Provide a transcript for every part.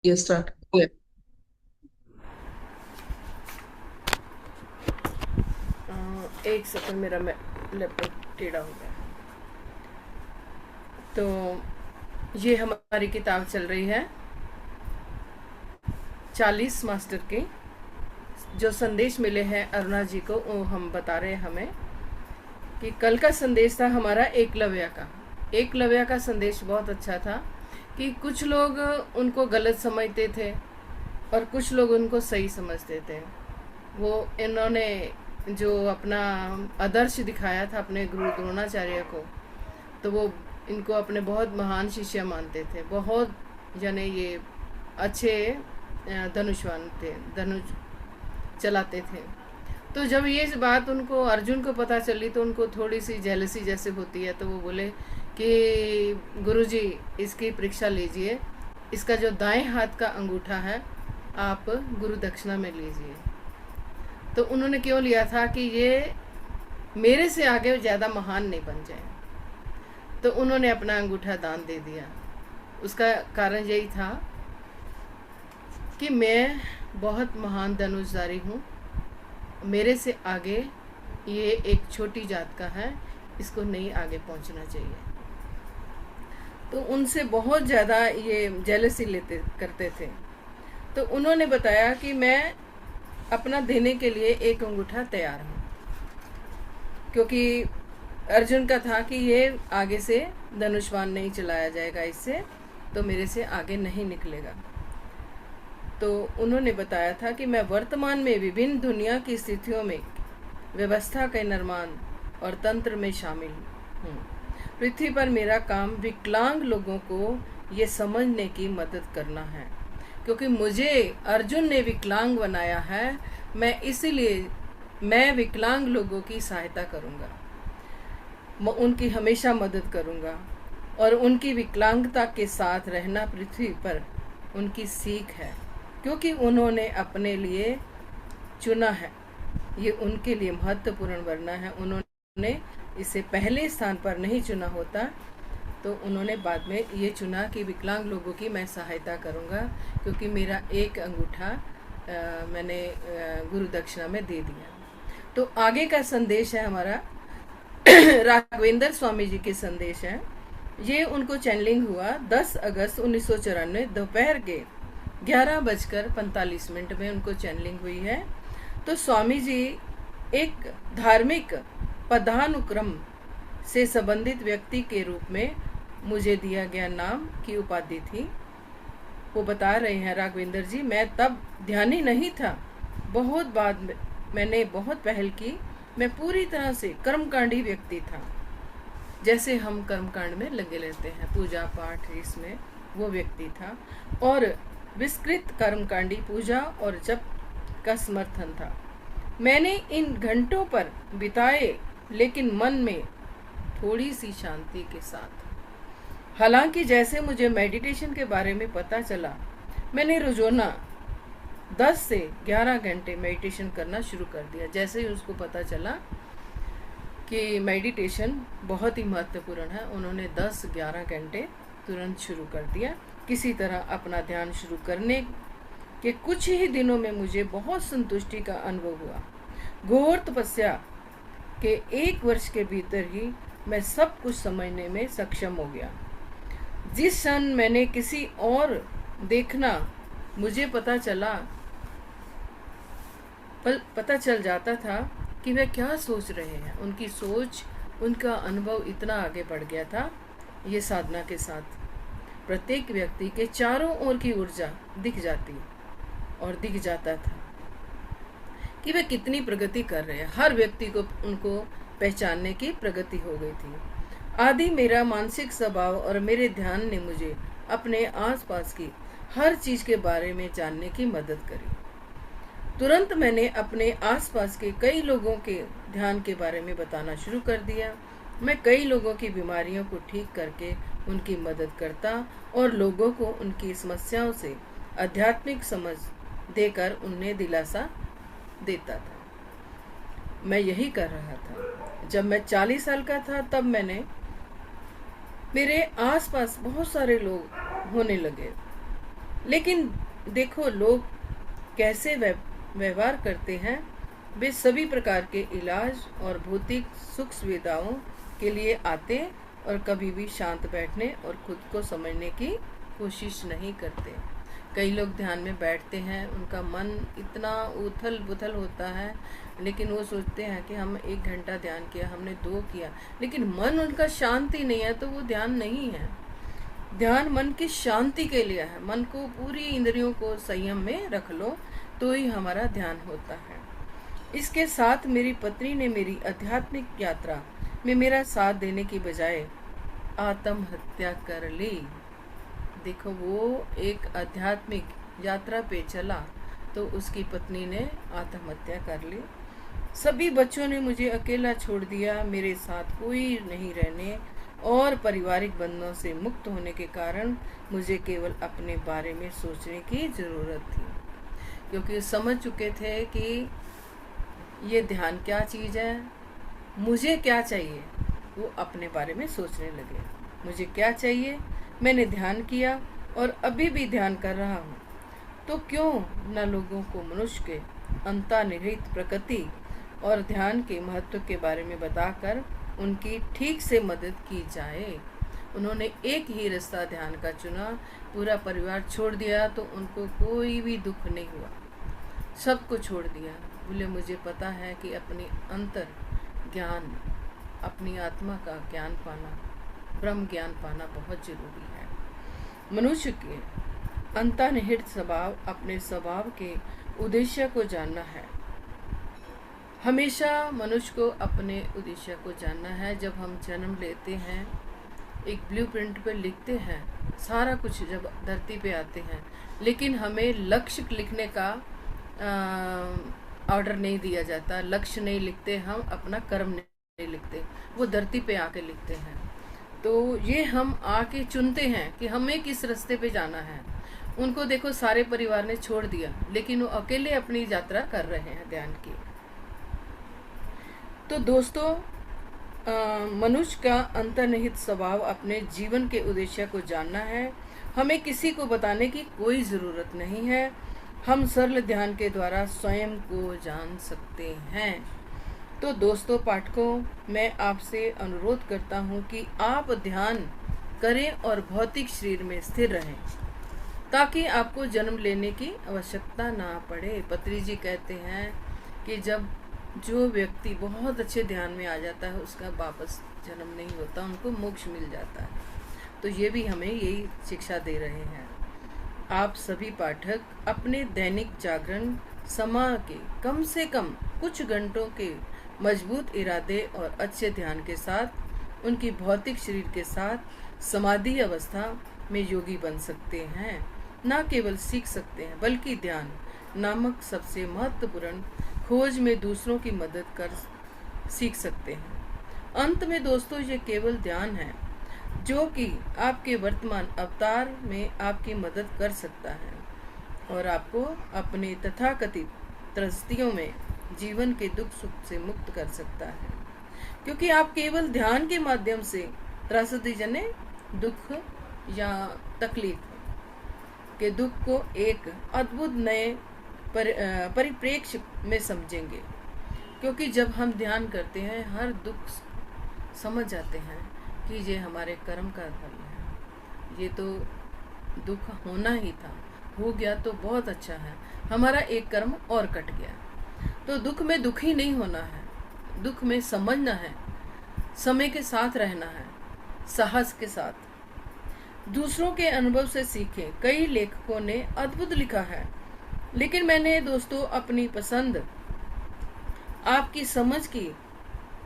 ये स्टार्ट किया। एक सेकंड, मेरा लैपटॉप टेढ़ा हो गया। तो ये हमारी किताब चल रही है 40 मास्टर की। जो संदेश मिले हैं अरुणा जी को, वो हम बता रहे हैं हमें कि कल का संदेश था हमारा एकलव्य का। एकलव्य का संदेश बहुत अच्छा था कि कुछ लोग उनको गलत समझते थे और कुछ लोग उनको सही समझते थे। वो इन्होंने जो अपना आदर्श दिखाया था अपने गुरु द्रोणाचार्य को, तो वो इनको अपने बहुत महान शिष्य मानते थे। बहुत यानी ये अच्छे धनुषवान थे, धनुष चलाते थे। तो जब ये बात उनको अर्जुन को पता चली तो उनको थोड़ी सी जेलसी जैसे होती है, तो वो बोले कि गुरुजी इसकी परीक्षा लीजिए, इसका जो दाएं हाथ का अंगूठा है आप गुरु दक्षिणा में लीजिए। तो उन्होंने क्यों लिया था कि ये मेरे से आगे ज़्यादा महान नहीं बन जाए, तो उन्होंने अपना अंगूठा दान दे दिया। उसका कारण यही था कि मैं बहुत महान धनुषधारी हूँ, मेरे से आगे ये एक छोटी जात का है, इसको नहीं आगे पहुंचना चाहिए। तो उनसे बहुत ज़्यादा ये जेलसी लेते करते थे। तो उन्होंने बताया कि मैं अपना देने के लिए एक अंगूठा तैयार हूँ, क्योंकि अर्जुन का था कि ये आगे से धनुष्वान नहीं चलाया जाएगा इससे, तो मेरे से आगे नहीं निकलेगा। तो उन्होंने बताया था कि मैं वर्तमान में विभिन्न दुनिया की स्थितियों में व्यवस्था के निर्माण और तंत्र में शामिल हूँ। पृथ्वी पर मेरा काम विकलांग लोगों को ये समझने की मदद करना है, क्योंकि मुझे अर्जुन ने विकलांग बनाया है। मैं विकलांग लोगों की सहायता करूँगा, उनकी हमेशा मदद करूँगा, और उनकी विकलांगता के साथ रहना पृथ्वी पर उनकी सीख है, क्योंकि उन्होंने अपने लिए चुना है। ये उनके लिए महत्वपूर्ण वरना है। उन्होंने इसे पहले स्थान पर नहीं चुना होता, तो उन्होंने बाद में ये चुना कि विकलांग लोगों की मैं सहायता करूँगा, क्योंकि मेरा एक अंगूठा मैंने गुरु दक्षिणा में दे दिया। तो आगे का संदेश है हमारा राघवेंद्र स्वामी जी के संदेश है। ये उनको चैनलिंग हुआ 10 अगस्त 1994 दोपहर के 11:45 में उनको चैनलिंग हुई है। तो स्वामी जी एक धार्मिक पदानुक्रम से संबंधित व्यक्ति के रूप में मुझे दिया गया नाम की उपाधि थी। वो बता रहे हैं राघवेंद्र जी, मैं तब ध्यानी नहीं था, बहुत बाद में मैंने बहुत पहल की। मैं पूरी तरह से कर्मकांडी व्यक्ति था, जैसे हम कर्मकांड में लगे रहते हैं, पूजा पाठ, इसमें वो व्यक्ति था, और विस्तृत कर्मकांडी पूजा और जप का समर्थन था। मैंने इन घंटों पर बिताए, लेकिन मन में थोड़ी सी शांति के साथ। हालांकि जैसे मुझे मेडिटेशन के बारे में पता चला, मैंने रोजाना 10 से 11 घंटे मेडिटेशन करना शुरू कर दिया। जैसे ही उसको पता चला कि मेडिटेशन बहुत ही महत्वपूर्ण है, उन्होंने 10-11 घंटे तुरंत शुरू कर दिया। किसी तरह अपना ध्यान शुरू करने के कुछ ही दिनों में मुझे बहुत संतुष्टि का अनुभव हुआ। घोर तपस्या के 1 वर्ष के भीतर ही मैं सब कुछ समझने में सक्षम हो गया। जिस क्षण मैंने किसी और देखना, मुझे पता चल जाता था कि वे क्या सोच रहे हैं। उनकी सोच, उनका अनुभव इतना आगे बढ़ गया था। ये साधना के साथ प्रत्येक व्यक्ति के चारों ओर की ऊर्जा दिख जाती और दिख जाता था कि वे कितनी प्रगति कर रहे हैं। हर व्यक्ति को उनको पहचानने की प्रगति हो गई थी। आदि मेरा मानसिक स्वभाव और मेरे ध्यान ने मुझे अपने आसपास की हर चीज के बारे में जानने की मदद करी। तुरंत मैंने अपने आसपास के कई लोगों के ध्यान के बारे में बताना शुरू कर दिया। मैं कई लोगों की बीमारियों को ठीक करके उनकी मदद करता और लोगों को उनकी समस्याओं से आध्यात्मिक समझ देकर उन्हें दिलासा देता था। मैं यही कर रहा था। जब मैं 40 साल का था, तब मेरे आसपास बहुत सारे लोग होने लगे लेकिन देखो लोग कैसे व्यवहार करते हैं। वे सभी प्रकार के इलाज और भौतिक सुख सुविधाओं के लिए आते और कभी भी शांत बैठने और खुद को समझने की कोशिश नहीं करते। कई लोग ध्यान में बैठते हैं, उनका मन इतना उथल पुथल होता है, लेकिन वो सोचते हैं कि हम 1 घंटा ध्यान किया, हमने 2 किया, लेकिन मन उनका शांति नहीं है, तो वो ध्यान नहीं है। ध्यान मन की शांति के लिए है। मन को, पूरी इंद्रियों को संयम में रख लो तो ही हमारा ध्यान होता है। इसके साथ मेरी पत्नी ने मेरी आध्यात्मिक यात्रा में मेरा साथ देने की बजाय आत्महत्या कर ली। देखो, वो एक आध्यात्मिक यात्रा पे चला तो उसकी पत्नी ने आत्महत्या कर ली। सभी बच्चों ने मुझे अकेला छोड़ दिया। मेरे साथ कोई नहीं रहने और पारिवारिक बंधनों से मुक्त होने के कारण मुझे केवल अपने बारे में सोचने की ज़रूरत थी, क्योंकि समझ चुके थे कि ये ध्यान क्या चीज़ है, मुझे क्या चाहिए। वो अपने बारे में सोचने लगे, मुझे क्या चाहिए। मैंने ध्यान किया और अभी भी ध्यान कर रहा हूँ। तो क्यों न लोगों को मनुष्य के अंतर्निहित प्रकृति और ध्यान के महत्व के बारे में बताकर उनकी ठीक से मदद की जाए। उन्होंने एक ही रास्ता ध्यान का चुना, पूरा परिवार छोड़ दिया तो उनको कोई भी दुख नहीं हुआ, सबको छोड़ दिया। बोले, मुझे पता है कि अपनी अंतर ज्ञान, अपनी आत्मा का ज्ञान पाना, ब्रह्म ज्ञान पाना बहुत जरूरी है। मनुष्य के अंतर्निहित स्वभाव, अपने स्वभाव के उद्देश्य को जानना है। हमेशा मनुष्य को अपने उद्देश्य को जानना है। जब हम जन्म लेते हैं, एक ब्लूप्रिंट पे लिखते हैं सारा कुछ, जब धरती पे आते हैं, लेकिन हमें लक्ष्य लिखने का ऑर्डर नहीं दिया जाता। लक्ष्य नहीं लिखते हम, अपना कर्म नहीं लिखते, वो धरती पे आके लिखते हैं। तो ये हम आके चुनते हैं कि हमें किस रास्ते पे जाना है। उनको देखो, सारे परिवार ने छोड़ दिया, लेकिन वो अकेले अपनी यात्रा कर रहे हैं ध्यान की। तो दोस्तों, मनुष्य का अंतर्निहित स्वभाव, अपने जीवन के उद्देश्य को जानना है। हमें किसी को बताने की कोई ज़रूरत नहीं है। हम सरल ध्यान के द्वारा स्वयं को जान सकते हैं। तो दोस्तों पाठकों, मैं आपसे अनुरोध करता हूँ कि आप ध्यान करें और भौतिक शरीर में स्थिर रहें, ताकि आपको जन्म लेने की आवश्यकता ना पड़े। पत्री जी कहते हैं कि जब जो व्यक्ति बहुत अच्छे ध्यान में आ जाता है, उसका वापस जन्म नहीं होता, उनको मोक्ष मिल जाता है। तो ये भी हमें यही शिक्षा दे रहे हैं। आप सभी पाठक अपने दैनिक जागरण समय के कम से कम कुछ घंटों के मजबूत इरादे और अच्छे ध्यान के साथ उनकी भौतिक शरीर के साथ समाधि अवस्था में योगी बन सकते हैं। न केवल सीख सकते हैं, बल्कि ध्यान नामक सबसे महत्वपूर्ण खोज में दूसरों की मदद कर सीख सकते हैं। अंत में दोस्तों, ये केवल ध्यान है जो कि आपके वर्तमान अवतार में आपकी मदद कर सकता है और आपको अपने तथाकथित त्रस्तियों में जीवन के दुख सुख से मुक्त कर सकता है, क्योंकि आप केवल ध्यान के माध्यम से त्रासदी जने दुख या तकलीफ के दुख को एक अद्भुत नए परिप्रेक्ष्य में समझेंगे। क्योंकि जब हम ध्यान करते हैं, हर दुख समझ जाते हैं कि ये हमारे कर्म का फल है, ये तो दुख होना ही था, हो गया तो बहुत अच्छा है, हमारा एक कर्म और कट गया। तो दुख में दुखी नहीं होना है, दुख में समझना है, समय के साथ रहना है, साहस के साथ। दूसरों के अनुभव से सीखें। कई लेखकों ने अद्भुत लिखा है, लेकिन मैंने दोस्तों अपनी पसंद आपकी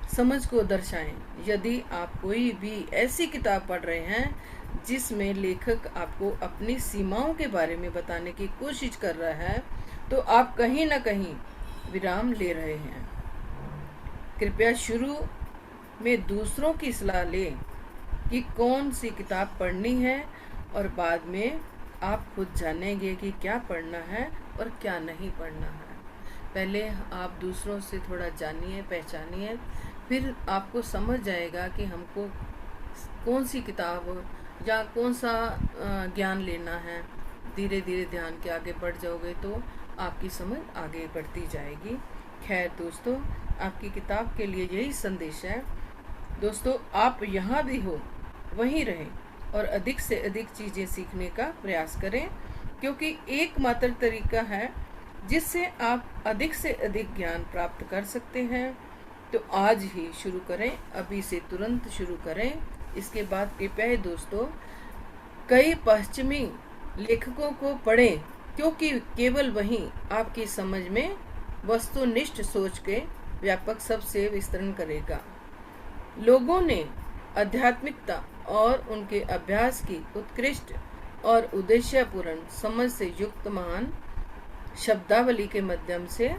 समझ को दर्शाएं। यदि आप कोई भी ऐसी किताब पढ़ रहे हैं जिसमें लेखक आपको अपनी सीमाओं के बारे में बताने की कोशिश कर रहा है, तो आप कहीं ना कहीं विराम ले रहे हैं। कृपया शुरू में दूसरों की सलाह लें कि कौन सी किताब पढ़नी है, और बाद में आप खुद जानेंगे कि क्या पढ़ना है और क्या नहीं पढ़ना है। पहले आप दूसरों से थोड़ा जानिए, पहचानिए, फिर आपको समझ जाएगा कि हमको कौन सी किताब या कौन सा ज्ञान लेना है, धीरे धीरे ध्यान के आगे बढ़ जाओगे तो आपकी समझ आगे बढ़ती जाएगी। खैर दोस्तों, आपकी किताब के लिए यही संदेश है। दोस्तों, आप यहाँ भी हो वहीं रहें और अधिक से अधिक चीज़ें सीखने का प्रयास करें, क्योंकि एकमात्र तरीका है जिससे आप अधिक से अधिक ज्ञान प्राप्त कर सकते हैं। तो आज ही शुरू करें, अभी से तुरंत शुरू करें। इसके बाद कृपया दोस्तों कई पश्चिमी लेखकों को पढ़ें, क्योंकि केवल वही आपकी समझ में वस्तुनिष्ठ सोच के व्यापक सबसे विस्तरण करेगा। लोगों ने आध्यात्मिकता और उनके अभ्यास की उत्कृष्ट और उद्देश्यपूर्ण समझ से युक्त महान शब्दावली के माध्यम से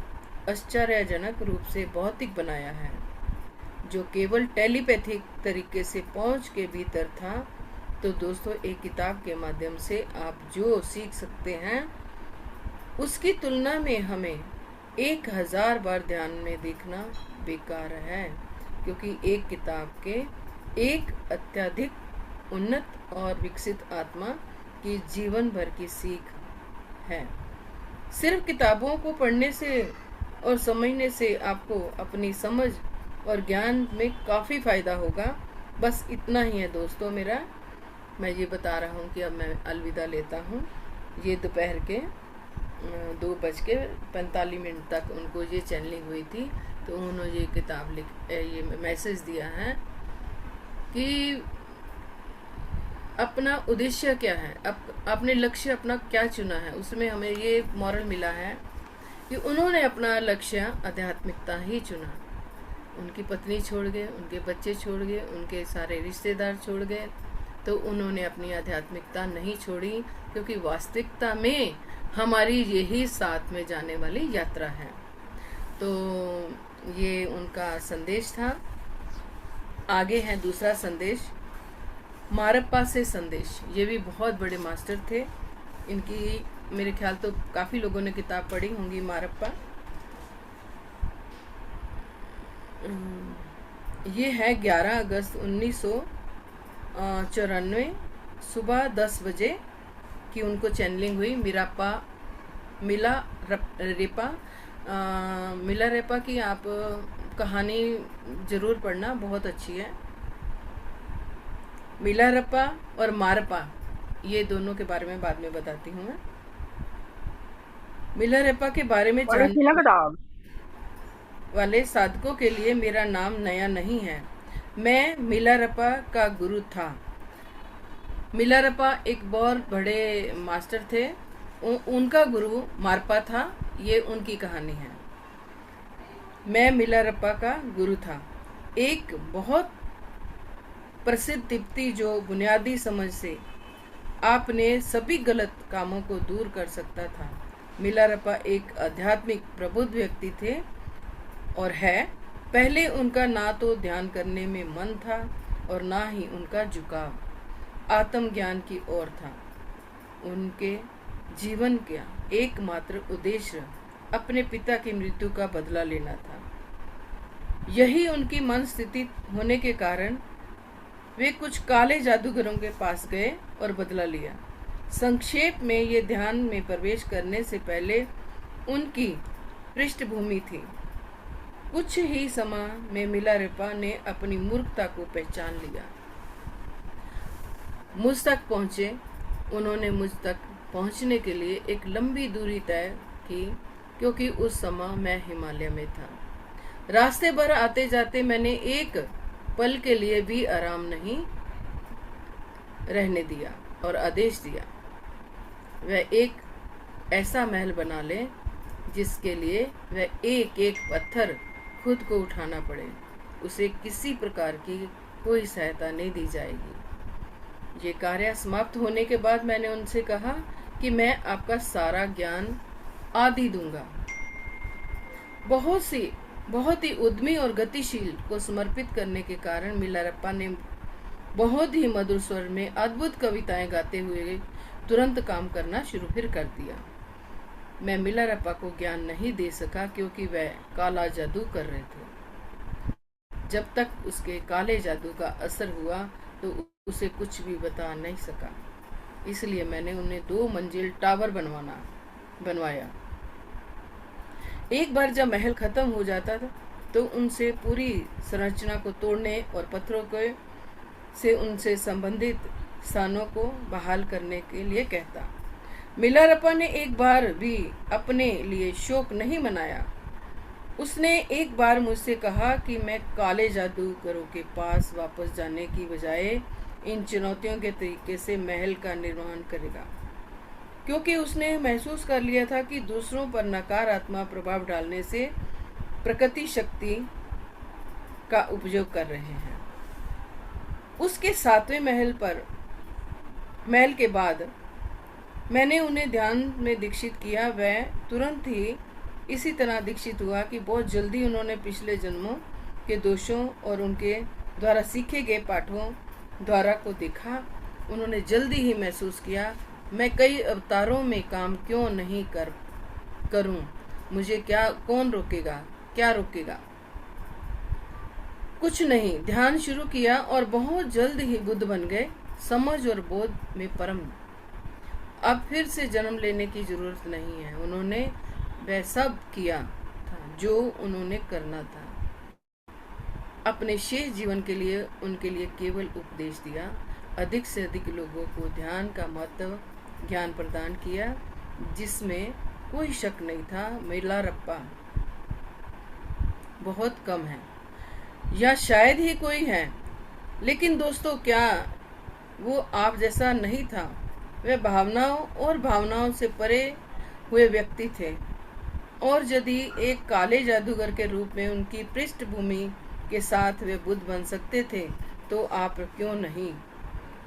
आश्चर्यजनक रूप से भौतिक बनाया है, जो केवल टेलीपैथिक तरीके से पहुंच के भीतर था। तो दोस्तों, एक किताब के माध्यम से आप जो सीख सकते हैं उसकी तुलना में हमें 1000 बार ध्यान में देखना बेकार है, क्योंकि एक किताब के एक अत्यधिक उन्नत और विकसित आत्मा की जीवन भर की सीख है। सिर्फ किताबों को पढ़ने से और समझने से आपको अपनी समझ और ज्ञान में काफ़ी फायदा होगा। बस इतना ही है दोस्तों मेरा। मैं ये बता रहा हूँ कि अब मैं अलविदा लेता हूँ। ये दोपहर के 2:45 तक उनको ये चैनलिंग हुई थी, तो उन्होंने ये किताब ये मैसेज दिया है कि अपना उद्देश्य क्या है, अपने लक्ष्य अपना क्या चुना है। उसमें हमें ये मॉरल मिला है कि उन्होंने अपना लक्ष्य आध्यात्मिकता ही चुना। उनकी पत्नी छोड़ गए, उनके बच्चे छोड़ गए, उनके सारे रिश्तेदार छोड़ गए, तो उन्होंने अपनी आध्यात्मिकता नहीं छोड़ी, क्योंकि वास्तविकता में हमारी यही साथ में जाने वाली यात्रा है। तो ये उनका संदेश था। आगे है दूसरा संदेश, मारप्पा से संदेश। ये भी बहुत बड़े मास्टर थे। इनकी मेरे ख्याल तो काफ़ी लोगों ने किताब पढ़ी होंगी, मारप्पा। ये है 11 अगस्त 1994 सुबह 10 बजे की उनको चैनलिंग हुई। मिलारेपा की आप कहानी ज़रूर पढ़ना, बहुत अच्छी है। मिलारेपा और मारप्पा, ये दोनों के बारे में बाद में बताती हूँ मैं। मिलारेपा के बारे में जानने वाले साधकों के लिए मेरा नाम नया नहीं है। मैं मिलारेपा का गुरु था। मिलारेपा एक बहुत बड़े मास्टर थे। उनका गुरु मारप्पा था। ये उनकी कहानी है। मैं मिलारेपा का गुरु था, एक बहुत प्रसिद्ध तिब्बती जो बुनियादी समझ से आपने सभी गलत कामों को दूर कर सकता था। मिलारेपा एक आध्यात्मिक प्रबुद्ध व्यक्ति थे और है। पहले उनका ना तो ध्यान करने में मन था और ना ही उनका झुकाव आत्मज्ञान की ओर था। उनके जीवन का एकमात्र उद्देश्य अपने पिता की मृत्यु का बदला लेना था। यही उनकी मन स्थिति होने के कारण वे कुछ काले जादूगरों के पास गए और बदला लिया। संक्षेप में ये ध्यान में प्रवेश करने से पहले उनकी पृष्ठभूमि थी। कुछ ही समय में मिलारेपा ने अपनी मूर्खता को पहचान लिया। मुझ तक पहुँचे। उन्होंने मुझ तक पहुँचने के लिए एक लंबी दूरी तय की, क्योंकि उस समय मैं हिमालय में था। रास्ते भर आते जाते मैंने एक पल के लिए भी आराम नहीं रहने दिया और आदेश दिया, वह एक ऐसा महल बना ले जिसके लिए वह एक एक पत्थर खुद को उठाना पड़े। उसे किसी प्रकार की कोई सहायता नहीं दी जाएगी। ये कार्य समाप्त होने के बाद मैंने उनसे कहा कि मैं आपका सारा ज्ञान आदि दूंगा। बहुत ही उद्यमी और गतिशील को समर्पित करने के कारण मिलारेपा ने बहुत ही मधुर स्वर में अद्भुत कविताएं गाते हुए तुरंत काम करना शुरू फिर कर दिया। मैं मिलारेपा को ज्ञान नहीं दे सका, क्योंकि वह काला जादू कर रहे थे। जब तक उसके काले जादू का असर हुआ तो उसे कुछ भी बता नहीं सका। इसलिए मैंने उन्हें 2 मंजिल टावर बनवाया। एक बार जब महल खत्म हो जाता था तो उनसे पूरी संरचना को तोड़ने और पत्थरों के से उनसे संबंधित स्थानों को बहाल करने के लिए कहता। मिलारप्पा ने एक बार भी अपने लिए शोक नहीं मनाया। उसने एक बार मुझसे कहा कि मैं काले जादूगरों के पास वापस जाने की बजाय इन चुनौतियों के तरीके से महल का निर्माण करेगा, क्योंकि उसने महसूस कर लिया था कि दूसरों पर नकारात्मक प्रभाव डालने से प्रकृति शक्ति का उपयोग कर रहे हैं। उसके 7वें महल के बाद मैंने उन्हें ध्यान में दीक्षित किया। वह तुरंत ही इसी तरह दीक्षित हुआ कि बहुत जल्दी उन्होंने पिछले जन्मों के दोषों और उनके द्वारा सीखे गए पाठों द्वारा को देखा। उन्होंने जल्दी ही महसूस किया, मैं कई अवतारों में काम क्यों नहीं करूं, मुझे कौन रोकेगा, क्या रोकेगा। कुछ नहीं, ध्यान शुरू किया और बहुत जल्द ही बुद्ध बन गए। समझ और बोध में परम। अब फिर से जन्म लेने की जरूरत नहीं है। उन्होंने वह सब किया था जो उन्होंने करना था। अपने शेष जीवन के लिए उनके लिए केवल उपदेश दिया। अधिक से अधिक लोगों को ध्यान का महत्व ज्ञान प्रदान किया, जिसमें कोई शक नहीं था। मिलारप्पा बहुत कम है या शायद ही कोई है, लेकिन दोस्तों क्या वो आप जैसा नहीं था। वे भावनाओं से परे हुए व्यक्ति थे, और यदि एक काले जादूगर के रूप में उनकी पृष्ठभूमि के साथ वे बुद्ध बन सकते थे तो आप क्यों नहीं।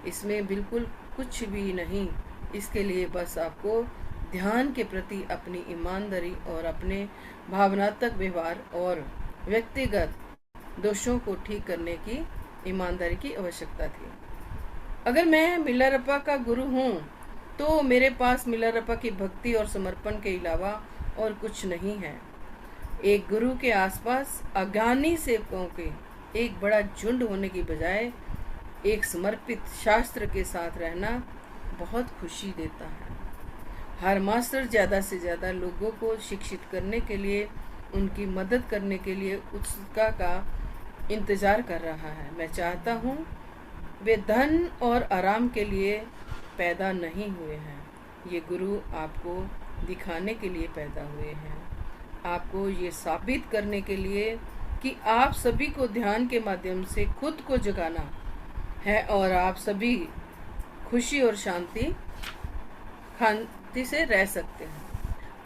इसमें बिल्कुल कुछ भी नहीं। इसके लिए बस आपको ध्यान के प्रति अपनी ईमानदारी और अपने भावनात्मक व्यवहार और व्यक्तिगत दोषों को ठीक करने की ईमानदारी की आवश्यकता थी। अगर मैं मिलारप्पा का गुरु हूँ तो मेरे पास मिलारप्पा की भक्ति और समर्पण के अलावा और कुछ नहीं है। एक गुरु के आसपास अज्ञानी सेवकों के एक बड़ा झुंड होने की बजाय एक समर्पित शास्त्र के साथ रहना बहुत खुशी देता है। हर मास्टर ज़्यादा से ज़्यादा लोगों को शिक्षित करने के लिए, उनकी मदद करने के लिए उत्सुकता का इंतज़ार कर रहा है। मैं चाहता हूँ वे धन और आराम के लिए पैदा नहीं हुए हैं। ये गुरु आपको दिखाने के लिए पैदा हुए हैं, आपको ये साबित करने के लिए कि आप सभी को ध्यान के माध्यम से खुद को जगाना है और आप सभी खुशी और शांति से रह सकते हैं।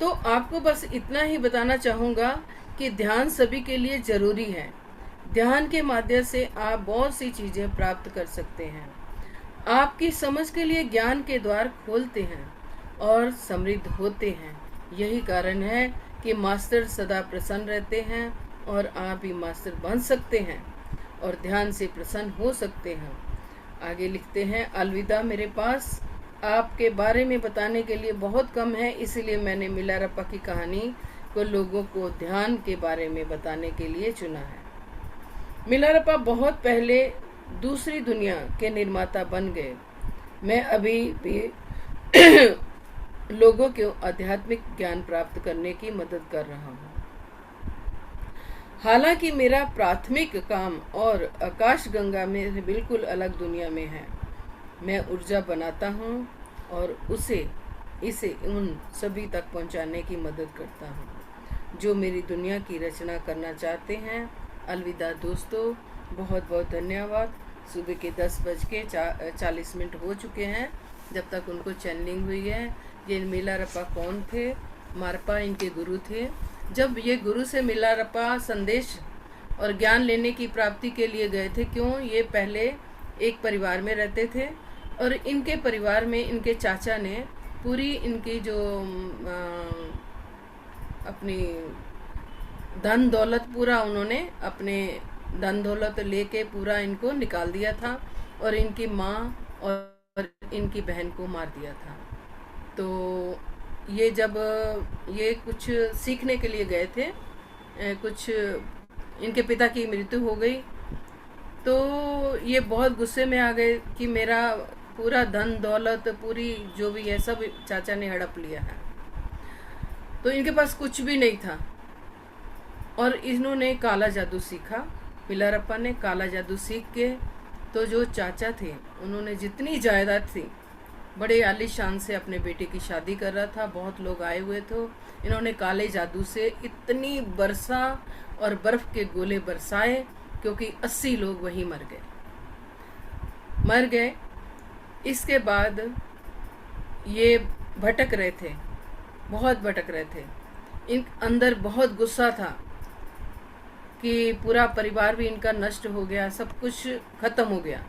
तो आपको बस इतना ही बताना चाहूँगा कि ध्यान सभी के लिए ज़रूरी है। ध्यान के माध्यम से आप बहुत सी चीज़ें प्राप्त कर सकते हैं, आपकी समझ के लिए ज्ञान के द्वार खोलते हैं और समृद्ध होते हैं। यही कारण है कि मास्टर सदा प्रसन्न रहते हैं और आप भी मास्टर बन सकते हैं और ध्यान से प्रसन्न हो सकते हैं। आगे लिखते हैं, अलविदा, मेरे पास आपके बारे में बताने के लिए बहुत कम है, इसलिए मैंने मिलारप्पा की कहानी को लोगों को ध्यान के बारे में बताने के लिए चुना है। मिलारप्पा बहुत पहले दूसरी दुनिया के निर्माता बन गए। मैं अभी भी लोगों को आध्यात्मिक ज्ञान प्राप्त करने की मदद कर रहा हूँ। हालांकि मेरा प्राथमिक काम और आकाश गंगा में बिल्कुल अलग दुनिया में है। मैं ऊर्जा बनाता हूँ और इसे उन सभी तक पहुँचाने की मदद करता हूँ जो मेरी दुनिया की रचना करना चाहते हैं। अलविदा दोस्तों, बहुत बहुत धन्यवाद। सुबह के 10:40 हो चुके हैं जब तक उनको चैनलिंग हुई है। ये मिलारप्पा कौन थे? मारप्पा इनके गुरु थे। जब ये गुरु से मिलारप्पा संदेश और ज्ञान लेने की प्राप्ति के लिए गए थे, क्यों ये पहले एक परिवार में रहते थे और इनके परिवार में इनके चाचा ने पूरी इनकी जो अपनी धन दौलत पूरा उन्होंने अपने धन दौलत लेके पूरा इनको निकाल दिया था और इनकी माँ और इनकी बहन को मार दिया था। तो ये जब ये कुछ सीखने के लिए गए थे, कुछ इनके पिता की मृत्यु हो गई तो ये बहुत गुस्से में आ गए कि मेरा पूरा धन दौलत पूरी जो भी है सब चाचा ने हड़प लिया है। तो इनके पास कुछ भी नहीं था और इन्होंने काला जादू सीखा। पिलारप्पा ने काला जादू सीख के तो जो चाचा थे उन्होंने जितनी जायदाद थी बड़े आलीशान से अपने बेटे की शादी कर रहा था, बहुत लोग आए हुए थे। इन्होंने काले जादू से इतनी बरसा और बर्फ के गोले बरसाए क्योंकि 80 लोग वहीं मर गए। इसके बाद ये भटक रहे थे, बहुत भटक रहे थे। इन अंदर बहुत गुस्सा था कि पूरा परिवार भी इनका नष्ट हो गया, सब कुछ खत्म हो गया।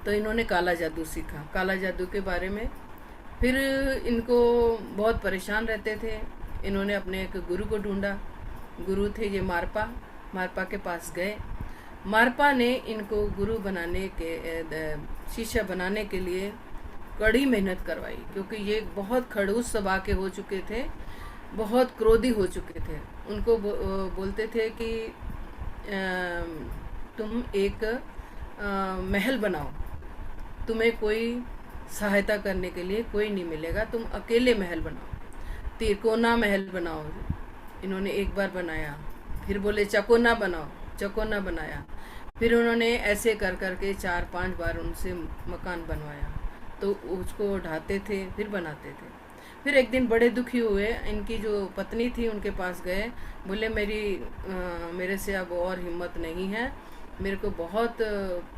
तो इन्होंने काला जादू सीखा, काला जादू के बारे में। फिर इनको बहुत परेशान रहते थे। इन्होंने अपने एक गुरु को ढूंढा। गुरु थे ये मारपा। मारपा के पास गए। मारपा ने इनको गुरु बनाने के शिष्य बनाने के लिए कड़ी मेहनत करवाई, क्योंकि ये बहुत खड़ूस स्वभाव के हो चुके थे, बहुत क्रोधी हो चुके थे। उनको बोलते थे कि तुम एक महल बनाओ, तुम्हें कोई सहायता करने के लिए कोई नहीं मिलेगा, तुम अकेले महल बनाओ, तिरकोना महल बनाओ। इन्होंने एक बार बनाया, फिर बोले चकोना बनाओ, चकोना बनाया। फिर उन्होंने ऐसे कर करके 4-5 बार उनसे मकान बनवाया। तो उसको ढाते थे, फिर बनाते थे। फिर एक दिन बड़े दुखी हुए, इनकी जो पत्नी थी उनके पास गए। बोले मेरे से अब और हिम्मत नहीं है, मेरे को बहुत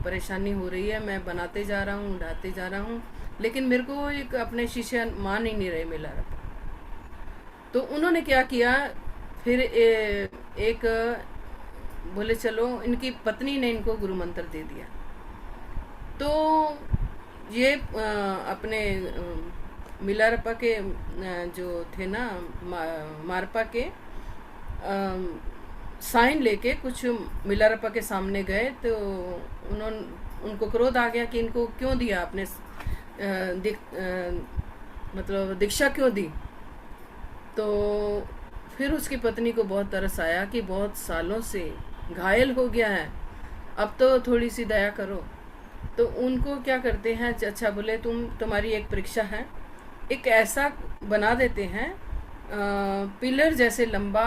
परेशानी हो रही है, मैं बनाते जा रहा हूँ, ढाते जा रहा हूँ, लेकिन मेरे को एक अपने शिष्य मान ही नहीं रहे मिला रहा। तो उन्होंने क्या किया, फिर एक बोले चलो, इनकी पत्नी ने इनको गुरु मंत्र दे दिया। तो ये अपने मिलारप्पा के जो थे ना, मारपा के साइन लेके कुछ मिलारप्पा के सामने गए। तो उनको क्रोध आ गया कि इनको क्यों दिया आपने, मतलब दीक्षा क्यों दी। तो फिर उसकी पत्नी को बहुत तरस आया कि बहुत सालों से घायल हो गया है, अब तो थोड़ी सी दया करो। तो उनको क्या करते हैं, अच्छा बोले तुम्हारी एक परीक्षा है, एक ऐसा बना देते हैं पिलर जैसे लंबा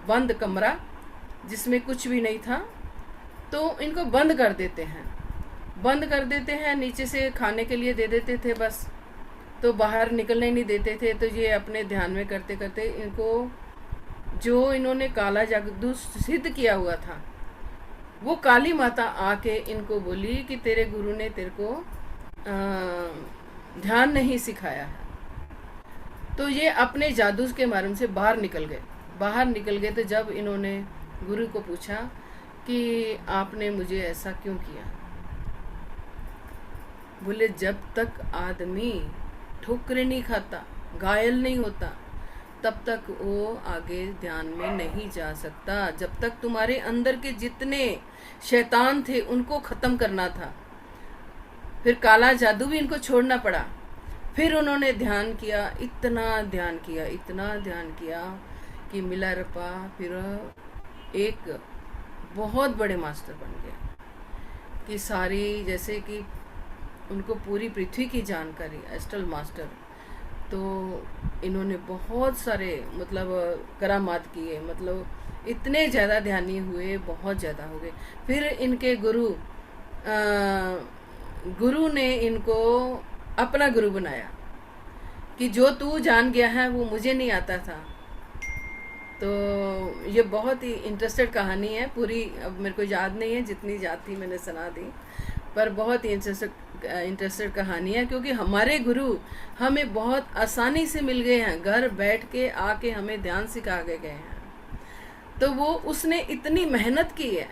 बंद कमरा जिसमें कुछ भी नहीं था। तो इनको बंद कर देते हैं, नीचे से खाने के लिए दे देते थे बस, तो बाहर निकलने ही नहीं देते थे। तो ये अपने ध्यान में करते करते इनको जो इन्होंने काला जादू सिद्ध किया हुआ था, वो काली माता आके इनको बोली कि तेरे गुरु ने तेरे को ध्यान नहीं सिखाया है। तो ये अपने जादू के माध्यम से बाहर निकल गए। तो जब इन्होंने गुरु को पूछा कि आपने मुझे ऐसा क्यों किया, बोले जब तक आदमी ठोकरें नहीं खाता, घायल नहीं होता, तब तक वो आगे ध्यान में नहीं जा सकता। जब तक तुम्हारे अंदर के जितने शैतान थे उनको खत्म करना था। फिर काला जादू भी इनको छोड़ना पड़ा। फिर उन्होंने ध्यान किया, इतना ध्यान किया कि मिलारप्पा फिर एक बहुत बड़े मास्टर बन गए, कि सारी जैसे कि उनको पूरी पृथ्वी की जानकारी, एस्ट्रल मास्टर। तो इन्होंने बहुत सारे मतलब करामात किए, मतलब इतने ज़्यादा ध्यानी हुए, बहुत ज़्यादा हो गए। फिर इनके गुरु ने इनको अपना गुरु बनाया कि जो तू जान गया है वो मुझे नहीं आता था। तो ये बहुत ही इंटरेस्टेड कहानी है पूरी, अब मेरे को याद नहीं है, जितनी याद थी मैंने सुना दी, पर बहुत ही इंटरेस्टेड कहानी है, क्योंकि हमारे गुरु हमें बहुत आसानी से मिल गए हैं, घर बैठ के आके हमें ध्यान सिखा के गए हैं। तो वो उसने इतनी मेहनत की है,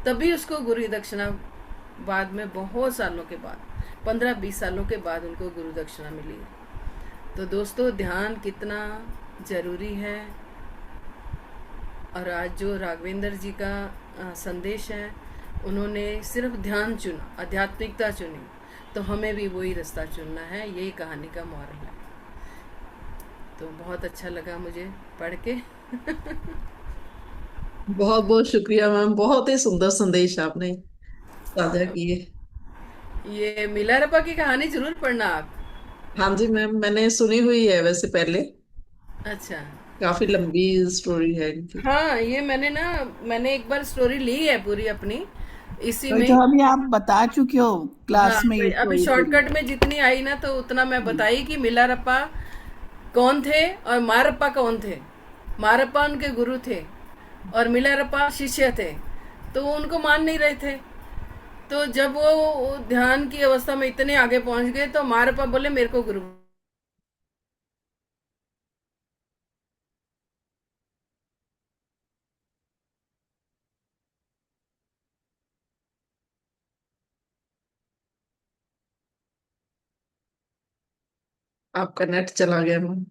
तभी उसको गुरु दक्षिणा बाद में बहुत सालों के बाद, 15-20 सालों के बाद उनको गुरु दक्षिणा मिली। तो दोस्तों, ध्यान कितना ज़रूरी है। और आज जो राघवेंद्र जी का संदेश है, उन्होंने सिर्फ ध्यान चुना, आध्यात्मिकता चुनी, तो हमें भी वही रास्ता चुनना है। यही कहानी का मॉरल है। तो बहुत अच्छा लगा मुझे पढ़ के। बहुत बहुत शुक्रिया मैम, बहुत ही सुंदर संदेश आपने। साझा किए। ये मिलारपा की कहानी जरूर पढ़ना आप। हाँ जी मैम, मैंने सुनी हुई है वैसे पहले। अच्छा। काफी लंबी स्टोरी है इनकी। हाँ, ये मैंने एक बार स्टोरी ली है पूरी अपनी इसी वही में। तो अभी आप बता चुके हो हाँ, क्लास में तो ये अभी स्टोरी पूरी। शॉर्टकट में जितनी आई ना तो उतना मैं हम्म। बताई कि मिलारप्पा कौन थे और मारप्पा कौन थे। मारप्पा उनके गुरु थे और मिलारप्पा शिष्य थे। तो वो उनको मान नहीं रहे थे। तो जब वो ध्यान की अवस्था में इतने आगे पहुंच गए तो मारप्पा बोले मेरे को गुरु। आपका नेट चला गया मैम।